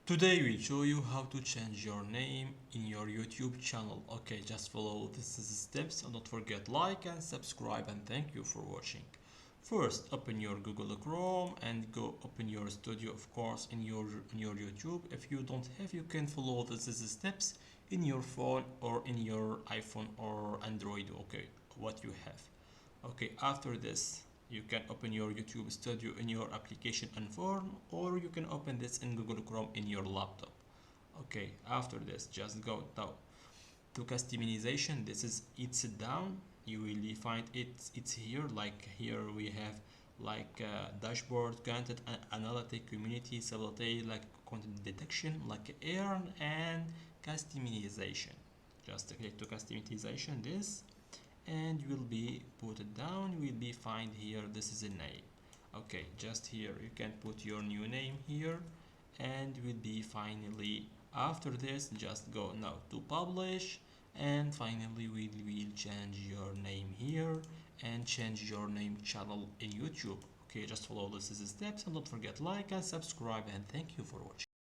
Today we'll show you how to change your name in your YouTube channel. Okay, just follow these steps and don't forget like and subscribe, and thank you for watching. First, open your Google Chrome and go open your studio, of course, in your YouTube. If you don't have, you can follow these steps in your phone or in your iPhone or Android. Okay, what you have. Okay, after this, you can open your YouTube Studio in your application and form, or you can open this in Google Chrome in your laptop. Okay, after this, just go down to customization. This is it's down. You will find it's here. Like here we have like dashboard, content analytic, community, sabotage, like content detection, like earn and customization. Just click to customization this, and you will be put it down. You will be find here this is a name. Okay, just here you can put your new name here, and will be finally after this just go now to publish, and finally we will change your name here and change your name channel in YouTube. Okay, just follow these steps and don't forget like and subscribe, and thank you for watching.